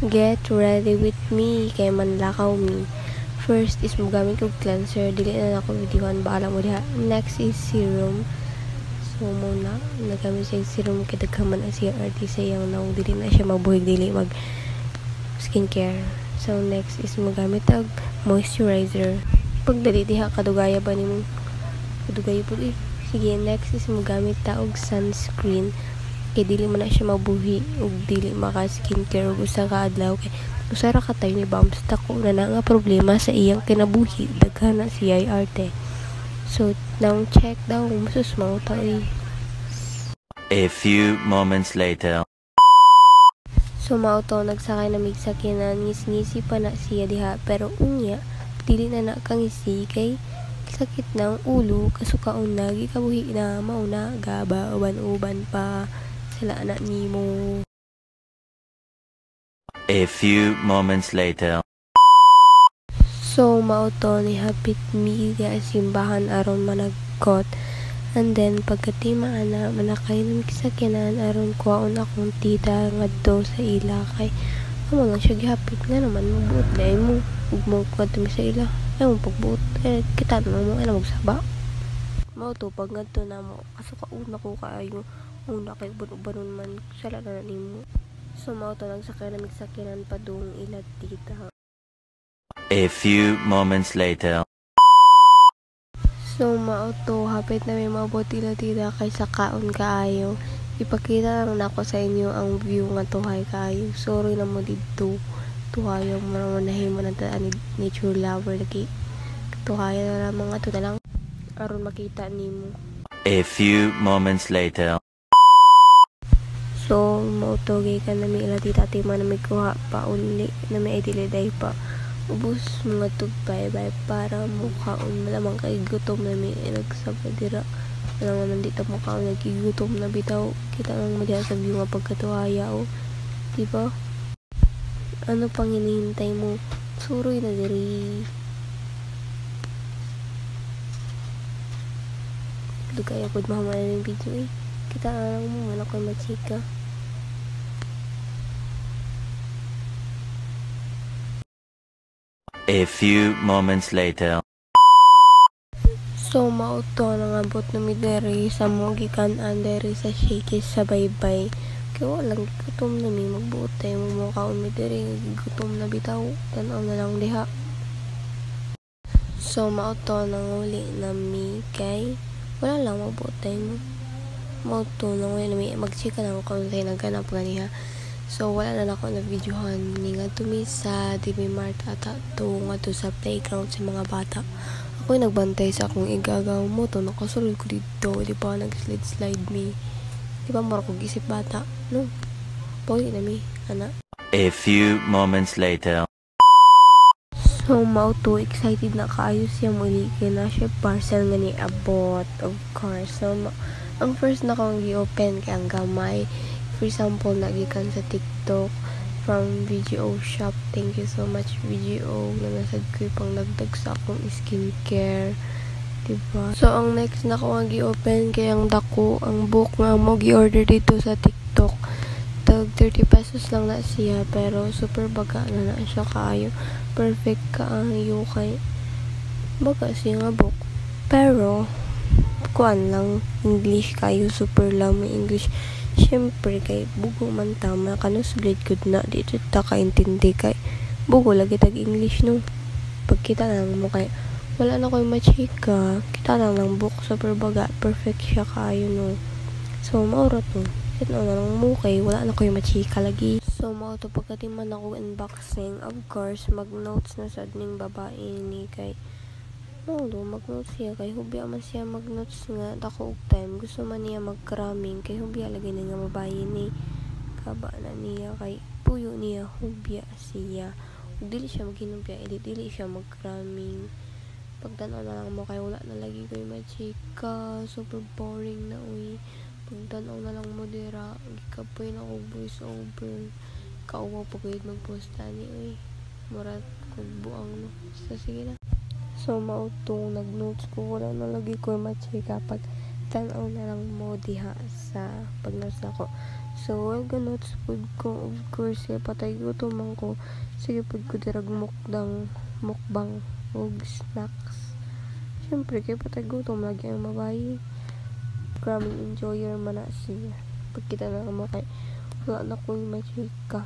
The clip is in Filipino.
Get ready with me kay manlakaw me. First is mogamit kog cleanser, dili na ako videohan, bahala mo diha. Next is serum. So muna nagamit siya serum kay daghaman ang CRT sa iyang naong dili na siya mabuhig, dili mag skincare. So next is mogamit og moisturizer. Pag dali diha kadugaya ba nimo? Kadugaya pud eh. Sige, next is mogamit ta og sunscreen. Kay dili man na siya mabuhi ug dili maka skincare ug usa ka adlaw kay usara ka tayo ni Bams tako na nga problema sa iyang kinabuhi, daghan na siya arte. So now check daw musus mo tayo. A few moments later. So mao to nagsakay na mig sakinan, ngis-ngisi pa na siya diha pero unya dili na nakangisi kay sakit ng ulo kasukaon na gikabuhi na mauna gaba uban-uban pa sila anak nimo. A few moments later. So mao to ni hapit mi ga simbahan aron managkot, and then pagkatima ana manakay ng kisakyanan aron kuhaon akong tita ngadto sa ila kay amo lang siya gihapit nga naman mabuot dai mo ug mo ngadto mi sa ila ay mo pagbuot kita na mo ana magsaba mao to pag ngadto na mo kaso kauna ko kaayo una kay banon man sala na nimo. So mao to nagsakay na migsakyanan pa dong ila tita. A few moments later. So mao to hapit na may mabot ila tita kay sakaon kaayo. Ipakita lang nako sa inyo ang view nga tuhay kaayo. Sorry na mo didto tuhayo mo nahimo na ta ni nature lover lagi. Tuhayo na lang mga to na lang aron makita nimo. A few moments later. So mao to ka na mi ila tita tima na may kuha pa uli na may idiliday pa. Ubus mga tugpay-bay para mukhaon malamang kay gutom na may nagsabay dira. Alam naman dito mukhaon nagigutom na bitaw. Kita lang mo diya sa view nga pagkatuhaya o. Diba? Ano pang hinihintay mo? Suroy na diri. Dugay ako mahamala ng video eh. Kita lang mo man ako machika. A few moments later. So mao to nangabot na mi diri sa mo gikan-an diri sa Shakey's sa baybay. Kay walang gutom na mi magbuot tayo mo kaon mi diri gutom na bitaw tan-aw na lang diha. So mao to nanguli na mi kay wala lang magbuot tayo mo. Mao to nanguli na mi magchika lang kung tayo nagganap ganiha. So wala na ako na videohan ni nga tumi sa DB Mart ata to nga to sa playground sa mga bata. Ako'y nagbantay sa akong igagaw mo to nakasulod ko dito, di ba nag-slide me. Di ba mara kong isip bata, no? Pogi na mi, ana. A few moments later. So mao to excited na kaayo siya muli kay na siya parcel nga ni abot, of course. So ang first na kong gi-open kay ang gamay. For example, nagikan sa TikTok from VGO shop. Thank you so much VGO na nasad ko pang nagdag sa akong skincare. Diba? So, ang next na ko ang gi-open kay ang dako, ang book nga mo gi-order dito sa TikTok. Tag 30 pesos lang na siya pero super baga na siya kaayo. Perfect kaayo kay baga siya nga book. Pero, kuan lang, English kayo, super lang may English. Siyempre kay bugo man tama kanusblade good na dito ta kaintindi kay bugo lagi tag English no. Pagkita lang mo kay wala na koy machika, kita lang book super baga perfect siya kayo no. So mauro to. Ito na lang mo kay wala na koy machika lagi. So mao to pagkatiman ako unboxing, of course mag-notes na sad ning babae ni kay mag-notes siya kay hubya man siya mag-notes nga dako og time gusto man niya mag-cramming kay hubya lagi na nga mabayi ni kaba na niya kay puyo niya hubya siya ug dili siya maghinumpya dili siya mag-cramming pagtan-aw na lang mo kay wala na lagi koy machika super boring na uy pagtan-aw na lang mo dira gikapoy na og voice over kauwa pa gayud mag-post ani uy murag kog buang no so sige na. So mao to nag-notes ko wala na lagi ko machika pag tan-aw na lang mo diha sa pag-notes nako. So, well, gano't pud ko, of course, patay gutom man ko. Sige, pud ko dirag mukbang, og snacks. Siyempre, kay patay gutom lagi ang mabayi. Grabe enjoyer man na siya. Pagkita na mo kay, wala na ko yung machika.